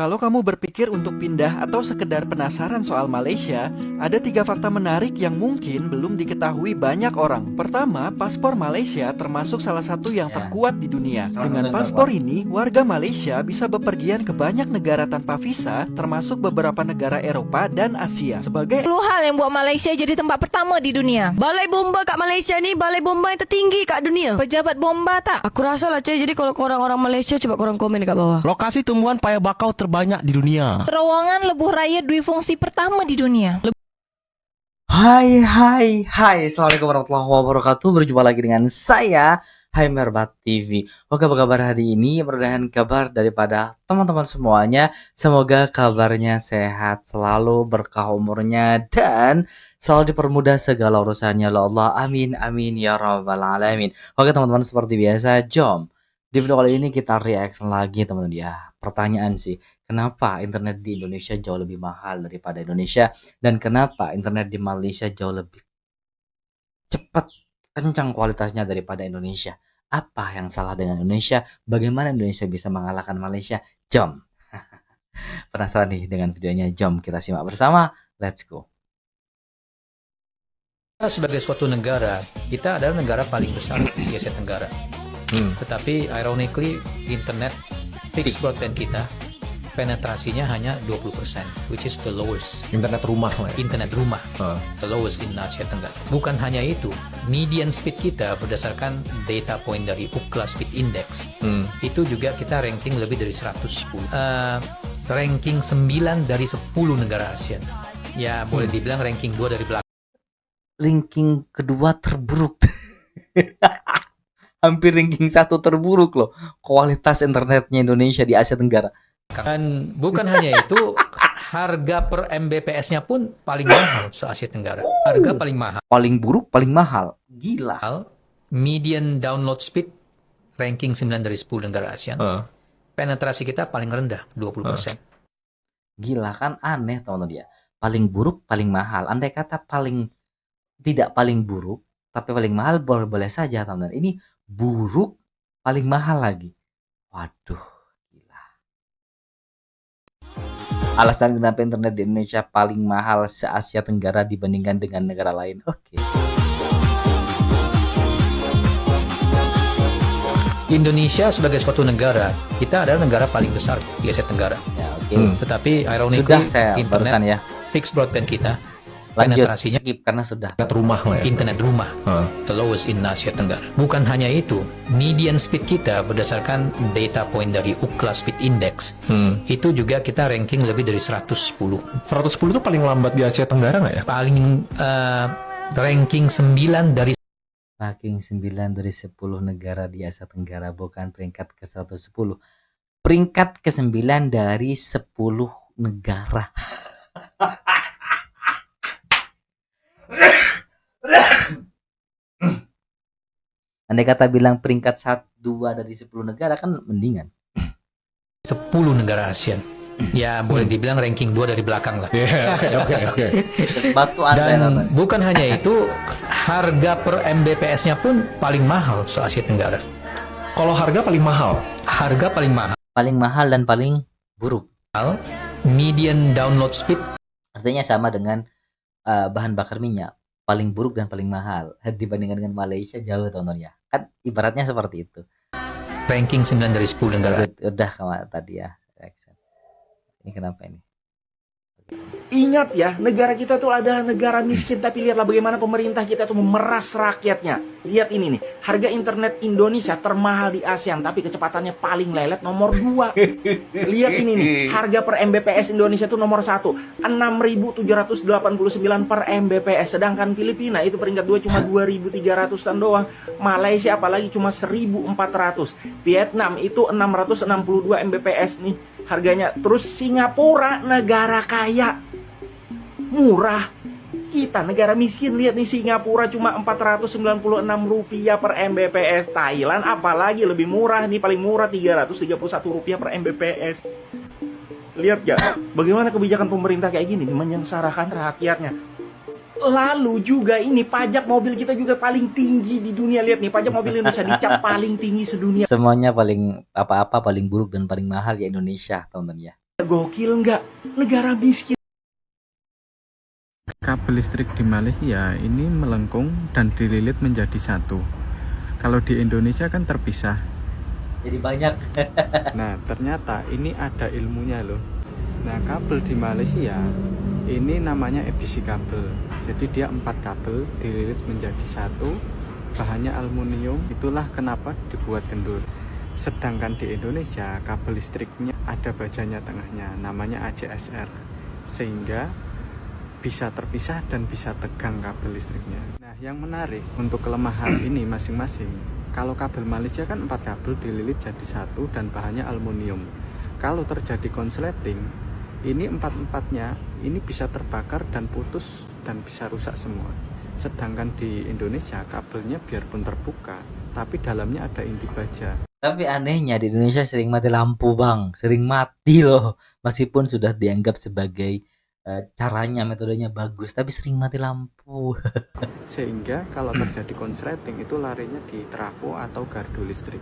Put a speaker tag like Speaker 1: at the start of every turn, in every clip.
Speaker 1: Kalau kamu berpikir untuk pindah atau sekedar penasaran soal Malaysia, ada 3 fakta menarik yang mungkin belum diketahui banyak orang. Pertama, paspor Malaysia termasuk salah satu yang terkuat di dunia. Dengan paspor ini, warga Malaysia bisa bepergian ke banyak negara tanpa visa, termasuk beberapa negara Eropa dan Asia. Sebagai
Speaker 2: 10 hal yang buat Malaysia jadi tempat pertama di dunia.
Speaker 3: Balai bomba kat Malaysia ni balai bomba yang tertinggi kat dunia.
Speaker 2: Pejabat bomba tak?
Speaker 3: Aku rasa lah Cik, jadi kalau korang orang Malaysia coba korang komen dekat bawah.
Speaker 4: Lokasi tumbuhan paya bakau terbanyak di dunia.
Speaker 2: Terowongan lebuh raya dwifungsi pertama di dunia.
Speaker 5: Hai, Assalamualaikum warahmatullahi wabarakatuh. Berjumpa lagi dengan saya, Merbat TV. Oke, apa kabar hari ini? Mudah-mudahan kabar daripada teman-teman semuanya. Semoga kabarnya sehat selalu, berkah umurnya, dan selalu dipermudah segala urusannya. Ya Allah, amin, amin, ya rabbal alamin. Oke teman-teman, seperti biasa, jom di video kali ini kita reaction lagi teman-teman ya. Pertanyaan sih, kenapa internet di Indonesia jauh lebih mahal daripada Indonesia, dan kenapa internet di Malaysia jauh lebih cepat, kencang kualitasnya daripada Indonesia? Apa yang salah dengan Indonesia? Bagaimana Indonesia bisa mengalahkan Malaysia? Jom. Penasaran nih dengan videonya? Jom kita simak bersama. Let's go.
Speaker 6: Sebagai suatu negara, kita adalah negara paling besar di Asia Tenggara. Tetapi ironically, internet fixed broadband kita penetrasinya hanya 20%, which is the lowest.
Speaker 4: Internet rumah lah ya.
Speaker 6: Internet rumah, the lowest in Asia Tenggara. Bukan hanya itu, median speed kita berdasarkan data point dari Ookla Speed Index, itu juga kita ranking lebih dari 110. Ranking 9 dari 10 negara ASEAN. Ya, boleh dibilang ranking 2 dari belakang.
Speaker 5: Ranking kedua terburuk. Hampir ranking 1 terburuk loh kualitas internetnya Indonesia di Asia Tenggara.
Speaker 6: Dan bukan hanya itu, harga per Mbps-nya pun paling mahal se-Asia Tenggara. Harga paling mahal.
Speaker 5: Paling buruk, paling mahal. Gila.
Speaker 6: Median download speed ranking 9 dari 10 negara ASEAN. Penetrasi kita paling rendah, 20%.
Speaker 5: Gila kan, aneh teman-teman ya. Paling buruk, paling mahal. Andai kata paling tidak paling buruk, tapi paling mahal boleh-boleh saja teman-teman. Ini buruk, paling mahal lagi. Waduh, gila. Alasan kenapa internet di Indonesia paling mahal se-Asia Tenggara dibandingkan dengan negara lain. Oke.
Speaker 6: Indonesia sebagai suatu negara, kita adalah negara paling besar di Asia Tenggara.
Speaker 5: Ya, oke.
Speaker 6: Tetapi ironically,
Speaker 5: Sudah saya barusan
Speaker 6: internet
Speaker 5: ya.
Speaker 6: fixed broadband kita
Speaker 5: Lanjut,
Speaker 6: penetrasinya
Speaker 5: skip karena sudah.
Speaker 4: Internet rumah lah ya.
Speaker 6: internet rumah, the lowest in Asia Tenggara. Bukan hanya itu, median speed kita berdasarkan data point dari Ookla Speed Index, itu juga kita ranking lebih dari 110.
Speaker 4: 110 itu paling lambat di Asia Tenggara nggak ya?
Speaker 6: Paling ranking 9 dari
Speaker 5: Ranking 9 dari 10 negara di Asia Tenggara, bukan peringkat ke 110. Peringkat ke-9 dari 10 negara. Andai kata bilang peringkat 1-2 dari 10 negara kan mendingan.
Speaker 6: 10 negara ASEAN. Ya, boleh dibilang ranking 2 dari belakang lah.
Speaker 4: Oke.
Speaker 5: Batu anda ya,
Speaker 6: Dan
Speaker 5: Tatan.
Speaker 6: bukan hanya itu, harga per Mbps-nya pun paling mahal se-Asia Tenggara.
Speaker 4: Kalau harga paling mahal,
Speaker 6: Harga paling mahal.
Speaker 5: Paling mahal dan paling buruk.
Speaker 6: Median download speed
Speaker 5: Artinya sama dengan bahan bakar minyak. Paling buruk dan paling mahal dibandingkan dengan Malaysia jauh teman-teman ya. Kan ibaratnya seperti itu.
Speaker 6: ranking 9 dari 10 negara.
Speaker 5: Udah kemarin tadi ya. Ini kenapa ini?
Speaker 7: Ingat ya, negara kita tuh adalah negara miskin, tapi lihatlah bagaimana pemerintah kita tuh memeras rakyatnya. Lihat ini nih, harga internet Indonesia termahal di ASEAN, tapi kecepatannya paling lelet nomor 2. Lihat ini nih, harga per Mbps Indonesia tuh nomor 1, 6.789 per Mbps. Sedangkan Filipina itu peringkat 2 cuma 2.300-an doang. Malaysia apalagi cuma 1.400. Vietnam itu 662 Mbps nih harganya. Terus Singapura, negara kaya, murah. Kita negara miskin. Lihat nih, Singapura cuma Rp496 per Mbps. Thailand apalagi lebih murah nih, paling murah Rp331 per Mbps. Lihat ya, bagaimana kebijakan pemerintah kayak gini menyengsarakan rakyatnya. Lalu juga ini pajak mobil kita juga paling tinggi di dunia. Lihat nih, pajak mobil Indonesia dicap paling tinggi sedunia.
Speaker 5: Semuanya paling apa-apa paling buruk dan paling mahal ya Indonesia teman-teman ya.
Speaker 7: Gokil nggak? Negara miskin.
Speaker 8: Kabel listrik di Malaysia ini melengkung dan dililit menjadi satu. Kalau di Indonesia kan terpisah.
Speaker 5: Jadi banyak.
Speaker 8: Nah, ternyata ini ada ilmunya loh. Nah, kabel di Malaysia ini namanya EPC kabel. Jadi dia 4 kabel dililit menjadi satu. Bahannya aluminium. Itulah kenapa dibuat kendur. Sedangkan di Indonesia kabel listriknya ada bajanya tengahnya, namanya ACSR. Sehingga bisa terpisah dan bisa tegang kabel listriknya. Nah, yang menarik untuk kelemahan ini masing-masing. Kalau kabel Malaysia kan 4 kabel dililit jadi satu dan bahannya aluminium. Kalau terjadi konsleting, ini 4-4-nya ini bisa terbakar dan putus dan bisa rusak semua. Sedangkan di Indonesia kabelnya biarpun terbuka, tapi dalamnya ada inti baja.
Speaker 5: Tapi anehnya di Indonesia sering mati lampu bang, sering mati loh. Meskipun sudah dianggap sebagai caranya, metodenya bagus, tapi sering mati lampu.
Speaker 8: Sehingga kalau terjadi konsleting itu larinya di trafo atau gardu listrik.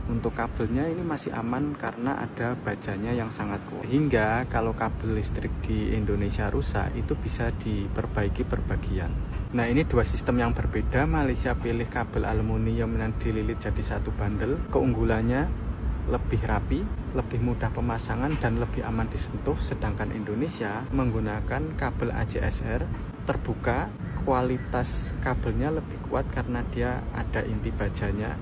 Speaker 8: Untuk kabelnya ini masih aman karena ada bajanya yang sangat kuat. Hingga kalau kabel listrik di Indonesia rusak itu bisa diperbaiki per bagian. Nah, ini dua sistem yang berbeda. Malaysia pilih kabel aluminium yang dililit jadi satu bandel. Keunggulannya lebih rapi, lebih mudah pemasangan dan lebih aman disentuh. Sedangkan Indonesia menggunakan kabel ACSR terbuka, kualitas kabelnya lebih kuat karena dia ada inti bajanya,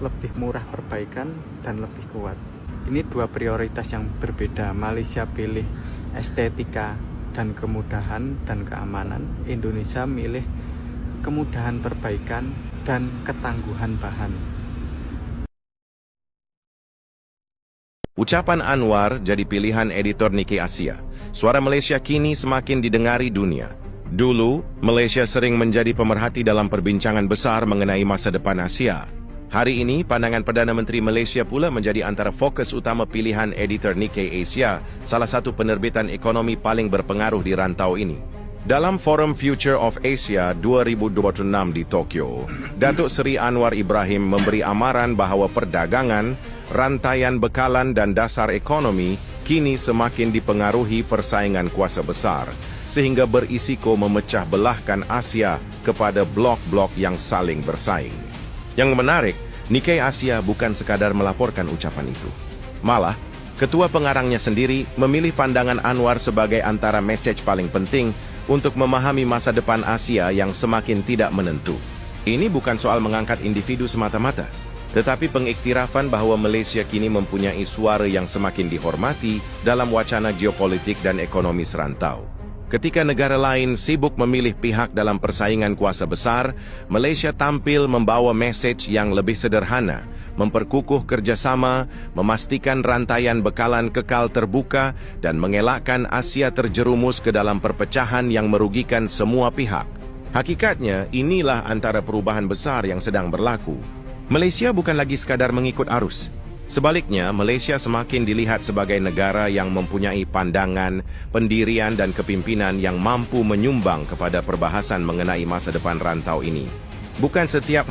Speaker 8: lebih murah perbaikan dan lebih kuat. Ini dua prioritas yang berbeda. Malaysia pilih estetika dan kemudahan dan keamanan. Indonesia milih kemudahan perbaikan dan ketangguhan bahan.
Speaker 9: Ucapan Anwar jadi pilihan editor Nikkei Asia. Suara Malaysia kini semakin didengari dunia. Dulu, Malaysia sering menjadi pemerhati dalam perbincangan besar mengenai masa depan Asia. Hari ini, pandangan Perdana Menteri Malaysia pula menjadi antara fokus utama pilihan editor Nikkei Asia, salah satu penerbitan ekonomi paling berpengaruh di rantau ini. Dalam Forum Future of Asia 2026 di Tokyo, Datuk Seri Anwar Ibrahim memberi amaran bahawa perdagangan, rantaian bekalan dan dasar ekonomi kini semakin dipengaruhi persaingan kuasa besar, sehingga berisiko memecah belahkan Asia kepada blok-blok yang saling bersaing. Yang menarik, Nikkei Asia bukan sekadar melaporkan ucapan itu. Malah, ketua pengarangnya sendiri memilih pandangan Anwar sebagai antara mesej paling penting untuk memahami masa depan Asia yang semakin tidak menentu. Ini bukan soal mengangkat individu semata-mata, tetapi pengiktirafan bahwa Malaysia kini mempunyai suara yang semakin dihormati dalam wacana geopolitik dan ekonomi serantau. Ketika negara lain sibuk memilih pihak dalam persaingan kuasa besar, Malaysia tampil membawa mesej yang lebih sederhana, memperkukuh kerjasama, memastikan rantaian bekalan kekal terbuka, dan mengelakkan Asia terjerumus ke dalam perpecahan yang merugikan semua pihak. Hakikatnya, inilah antara perubahan besar yang sedang berlaku. Malaysia bukan lagi sekadar mengikut arus. Sebaliknya, Malaysia semakin dilihat sebagai negara yang mempunyai pandangan, pendirian dan kepimpinan yang mampu menyumbang kepada perbahasan mengenai masa depan rantau ini. Bukan setiap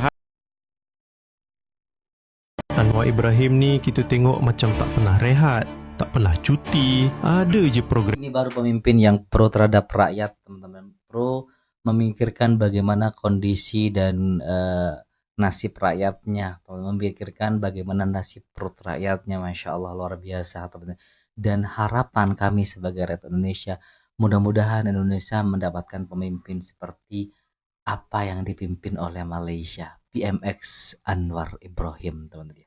Speaker 4: Anwar Ibrahim ni kita tengok macam tak pernah rehat, tak pernah cuti, ada je program.
Speaker 5: Ini baru pemimpin yang pro terhadap rakyat, teman-teman. Pro memikirkan bagaimana kondisi dan nasib rakyatnya, memikirkan bagaimana nasib perut rakyatnya. Masya Allah, luar biasa, teman-teman. Dan harapan kami sebagai rakyat Indonesia, mudah-mudahan Indonesia mendapatkan pemimpin seperti apa yang dipimpin oleh Malaysia, PMX Anwar Ibrahim, teman-teman.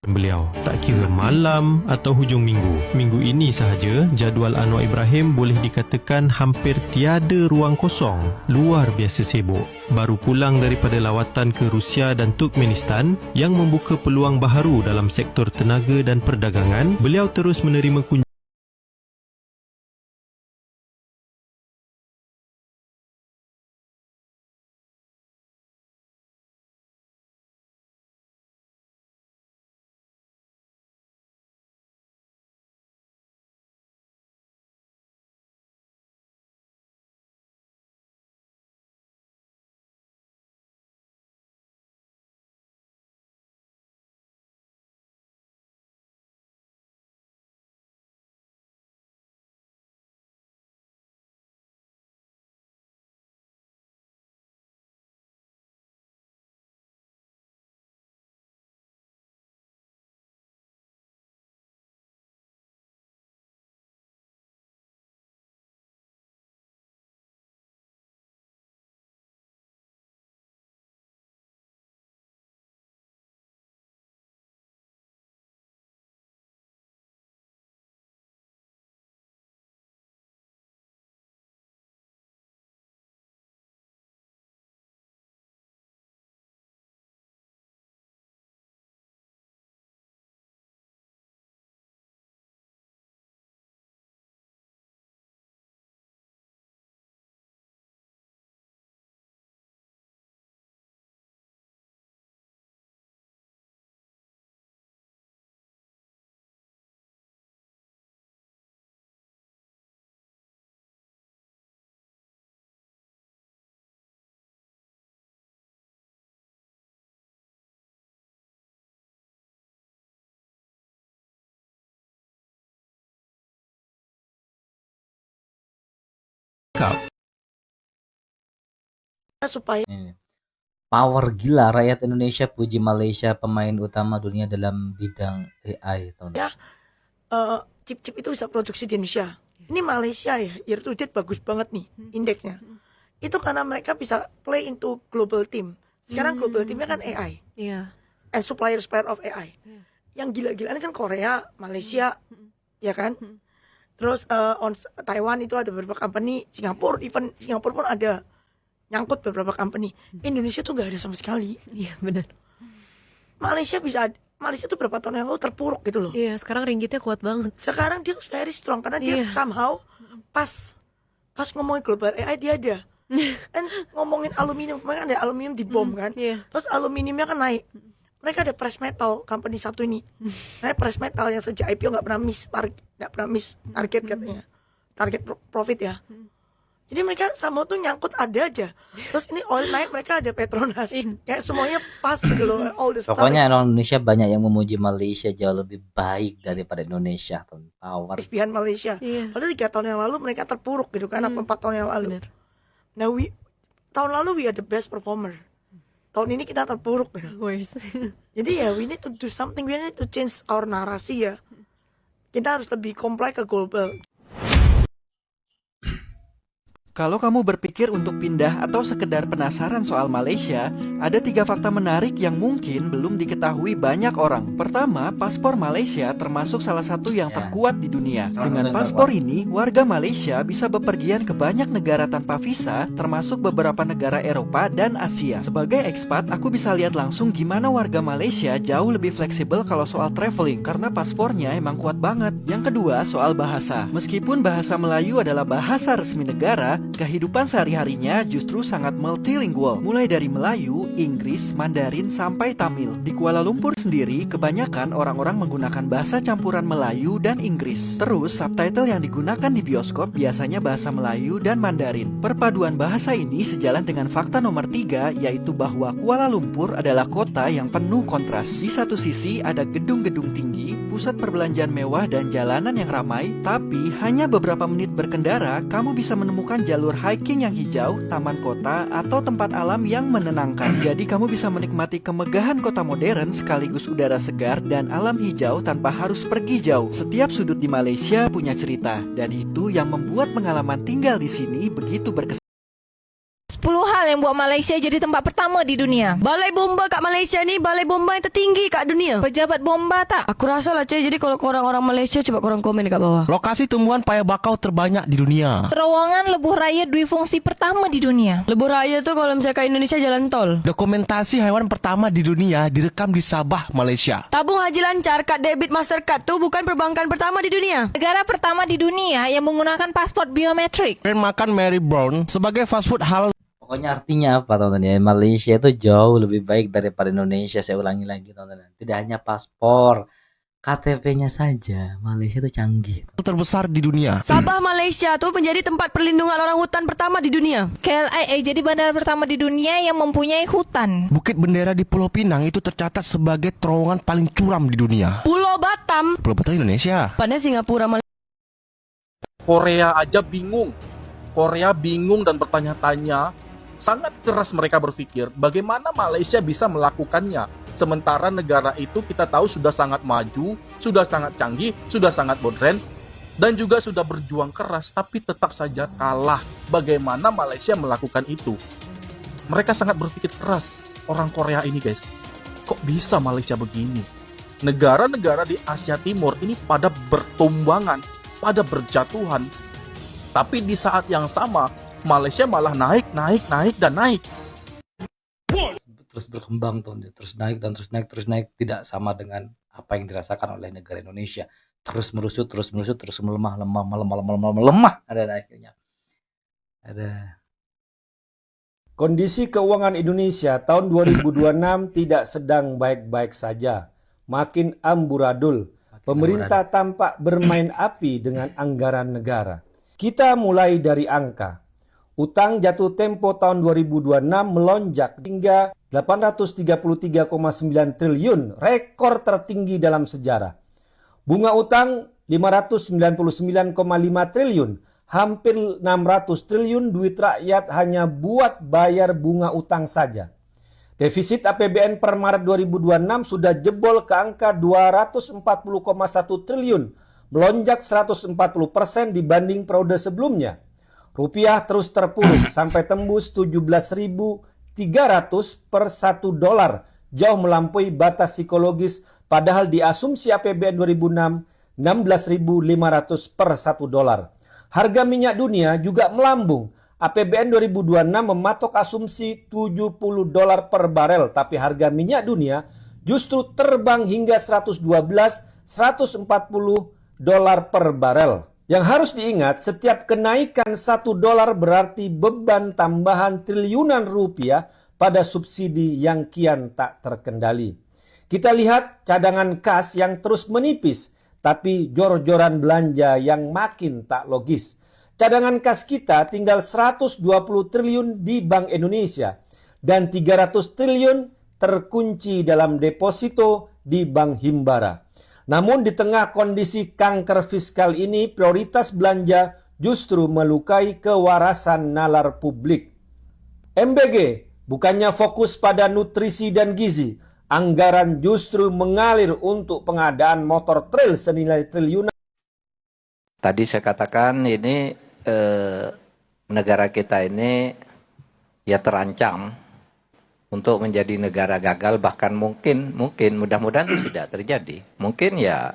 Speaker 4: Beliau tak kira malam atau hujung minggu. Minggu ini sahaja jadual Anwar Ibrahim boleh dikatakan hampir tiada ruang kosong. Luar biasa sibuk. Baru pulang daripada lawatan ke Rusia dan Turkmenistan yang membuka peluang baharu dalam sektor tenaga dan perdagangan, beliau terus menerima kunjungan lengkap.
Speaker 3: Supaya
Speaker 5: Ini. Power gila rakyat Indonesia puji Malaysia pemain utama dunia dalam bidang AI tahun ini.
Speaker 3: chip-chip itu bisa produksi di Indonesia. Ini Malaysia ya, year to date bagus banget nih indeksnya. Itu karena mereka bisa play into global team. Sekarang global teamnya kan AI.
Speaker 10: Iya.
Speaker 3: And supplier of AI. Yang gila-gilaan kan Korea, Malaysia, ya kan? Terus Taiwan itu ada beberapa company, Singapura, even Singapura pun ada nyangkut beberapa company. Indonesia tuh nggak ada sama sekali.
Speaker 10: Iya, benar.
Speaker 3: Malaysia tuh berapa tahun yang lalu terpuruk gitu loh.
Speaker 10: Iya, sekarang ringgitnya kuat banget.
Speaker 3: Sekarang dia very strong karena dia
Speaker 10: Iya.
Speaker 3: somehow pas ngomongin global AI dia ada. Kan ngomongin aluminium, kemarin ada aluminium di bom kan.
Speaker 10: Iya.
Speaker 3: Terus aluminiumnya kan naik. Mereka ada press metal company satu ini. Naik press metal yang sejak IPO nggak pernah miss target katanya. Target profit ya. Jadi mereka sama tuh nyangkut ada aja. Terus ini oil naik mereka ada Petronas. Kayak semuanya pas gitu loh. All the stuff.
Speaker 5: Pokoknya orang Indonesia banyak yang memuji Malaysia jauh lebih baik daripada Indonesia. Power.
Speaker 3: Pilihan Malaysia.
Speaker 10: Iya.
Speaker 3: Padahal 3 tahun yang lalu mereka terpuruk gitu kan. Apa 4 tahun yang lalu.
Speaker 10: Benar.
Speaker 3: Nah tahun lalu we are the best performer. Tahun ini kita terpuruk gitu.
Speaker 10: Worse.
Speaker 3: Jadi ya we need to do something. We need to change our narasi ya. Kita harus lebih comply ke global.
Speaker 1: Kalau kamu berpikir untuk pindah atau sekedar penasaran soal Malaysia, ada 3 fakta menarik yang mungkin belum diketahui banyak orang. Pertama, paspor Malaysia termasuk salah satu yang terkuat di dunia. Dengan paspor ini, warga Malaysia bisa bepergian ke banyak negara tanpa visa, termasuk beberapa negara Eropa dan Asia. Sebagai ekspat, aku bisa lihat langsung gimana warga Malaysia jauh lebih fleksibel kalau soal traveling, karena paspornya emang kuat banget. Yang kedua, soal bahasa. Meskipun bahasa Melayu adalah bahasa resmi negara, kehidupan sehari-harinya justru sangat multilingual, mulai dari Melayu, Inggris, Mandarin, sampai Tamil. Di Kuala Lumpur sendiri, kebanyakan orang-orang menggunakan bahasa campuran Melayu dan Inggris. Terus, subtitle yang digunakan di bioskop biasanya bahasa Melayu dan Mandarin. Perpaduan bahasa ini sejalan dengan fakta nomor 3, yaitu bahwa Kuala Lumpur adalah kota yang penuh kontras. Di satu sisi ada gedung-gedung tinggi, pusat perbelanjaan mewah dan jalanan yang ramai, tapi hanya beberapa menit berkendara, kamu bisa menemukan jalur hiking yang hijau, taman kota, atau tempat alam yang menenangkan. Jadi kamu bisa menikmati kemegahan kota modern sekaligus udara segar dan alam hijau tanpa harus pergi jauh. Setiap sudut di Malaysia punya cerita, dan itu yang membuat pengalaman tinggal di sini begitu berkesan.
Speaker 2: 10 hal yang buat Malaysia jadi tempat pertama di dunia.
Speaker 3: Balai bomba kat Malaysia ni balai bomba yang tertinggi kat dunia.
Speaker 2: Pejabat bomba tak?
Speaker 3: Aku rasa lah cuy. Jadi kalau orang-orang Malaysia coba korang komen dekat bawah.
Speaker 11: Lokasi tumbuhan paya bakau terbanyak di dunia.
Speaker 2: Terowongan lebuh raya dwifungsi pertama di dunia.
Speaker 3: Lebuh raya tu kalau misalkan Indonesia jalan tol.
Speaker 11: Dokumentasi haiwan pertama di dunia direkam di Sabah, Malaysia.
Speaker 3: Tabung haji lancar kad debit Mastercard tu bukan perbankan pertama di dunia.
Speaker 2: Negara pertama di dunia yang menggunakan paspor biometrik.
Speaker 11: Brand makan Mary Brown sebagai fast food halal.
Speaker 5: Pokoknya artinya apa teman-teman ya, Malaysia itu jauh lebih baik daripada Indonesia. Saya ulangi lagi teman-teman. Tidak hanya paspor, KTP-nya saja Malaysia itu canggih.
Speaker 11: Terbesar di dunia.
Speaker 3: Sabah Malaysia tu menjadi tempat perlindungan orang hutan pertama di dunia.
Speaker 2: KLIA jadi bandara pertama di dunia yang mempunyai hutan.
Speaker 11: Bukit Bendera di Pulau Pinang itu tercatat sebagai terowongan paling curam di dunia.
Speaker 3: Pulau Batam.
Speaker 11: Pulau Batam Indonesia.
Speaker 3: Padahal Singapura Malaysia.
Speaker 12: Korea aja bingung. Korea bingung dan bertanya-tanya. Sangat keras mereka berpikir bagaimana Malaysia bisa melakukannya. Sementara negara itu kita tahu sudah sangat maju, sudah sangat canggih, sudah sangat modern, dan juga sudah berjuang keras, tapi tetap saja kalah. Bagaimana Malaysia melakukan itu? Mereka sangat berpikir keras, orang Korea ini guys. Kok bisa Malaysia begini? Negara-negara di Asia Timur ini pada bertumbangan, pada berjatuhan. Tapi di saat yang sama, Malaysia malah naik, dan naik.
Speaker 5: Terus berkembang tuh, terus naik dan terus naik. Tidak sama dengan apa yang dirasakan oleh negara Indonesia. Terus merusut, terus melemah. Ada naiknya. Ada.
Speaker 13: Kondisi keuangan Indonesia tahun 2026 tidak sedang baik-baik saja. Makin amburadul. Pemerintah tampak bermain api dengan anggaran negara. Kita mulai dari angka. Utang jatuh tempo tahun 2026 melonjak hingga 833,9 triliun, rekor tertinggi dalam sejarah. Bunga utang 599,5 triliun, hampir 600 triliun duit rakyat hanya buat bayar bunga utang saja. Defisit APBN per Maret 2026 sudah jebol ke angka 240,1 triliun, melonjak 140% dibanding periode sebelumnya. Rupiah terus terpuruk sampai tembus 17.300 per 1 dolar, jauh melampaui batas psikologis, padahal di asumsi APBN 2006 16.500 per 1 dolar. Harga minyak dunia juga melambung. APBN 2026 mematok asumsi 70 dolar per barel, tapi harga minyak dunia justru terbang hingga 112-140 dolar per barel. Yang harus diingat, setiap kenaikan 1 dolar berarti beban tambahan triliunan rupiah pada subsidi yang kian tak terkendali. Kita lihat cadangan kas yang terus menipis, tapi jor-joran belanja yang makin tak logis. Cadangan kas kita tinggal 120 triliun di Bank Indonesia dan 300 triliun terkunci dalam deposito di Bank Himbara. Namun di tengah kondisi kanker fiskal ini, prioritas belanja justru melukai kewarasan nalar publik. MBG bukannya fokus pada nutrisi dan gizi, anggaran justru mengalir untuk pengadaan motor trail senilai triliunan.
Speaker 14: Tadi saya katakan ini negara kita ini ya terancam untuk menjadi negara gagal, bahkan mungkin mudah-mudahan tidak terjadi. Mungkin ya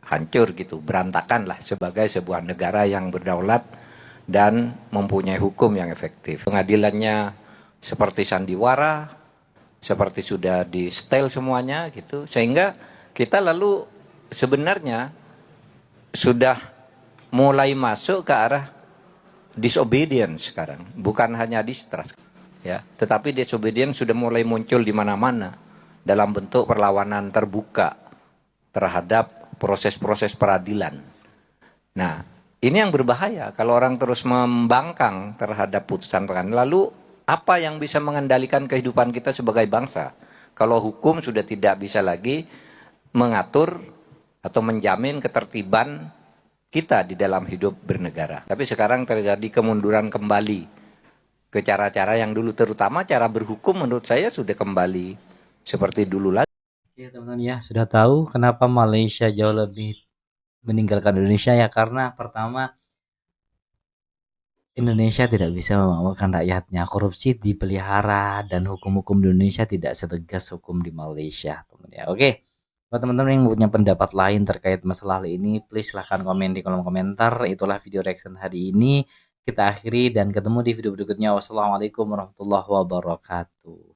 Speaker 14: hancur gitu, berantakan lah sebagai sebuah negara yang berdaulat dan mempunyai hukum yang efektif. Pengadilannya seperti sandiwara, seperti sudah di setel semuanya gitu, sehingga kita lalu sebenarnya sudah mulai masuk ke arah disobedience sekarang, bukan hanya distrust, ya, tetapi disobedience sudah mulai muncul di mana-mana dalam bentuk perlawanan terbuka terhadap proses-proses peradilan. Nah, ini yang berbahaya kalau orang terus membangkang terhadap putusan pengadilan. Lalu apa yang bisa mengendalikan kehidupan kita sebagai bangsa kalau hukum sudah tidak bisa lagi mengatur atau menjamin ketertiban kita di dalam hidup bernegara. Tapi sekarang terjadi kemunduran kembali ke cara-cara yang dulu, terutama cara berhukum menurut saya sudah kembali seperti dulu lagi.
Speaker 5: Oke teman-teman ya, sudah tahu kenapa Malaysia jauh lebih meninggalkan Indonesia ya, karena pertama Indonesia tidak bisa memakmurkan rakyatnya, korupsi dipelihara, dan hukum-hukum di Indonesia tidak setegas hukum di Malaysia teman ya. Oke. Buat teman-teman yang punya pendapat lain terkait masalah hal ini, please silahkan komen di kolom komentar. Itulah video reaction hari ini. Kita akhiri dan ketemu di video berikutnya. Wassalamualaikum warahmatullahi wabarakatuh.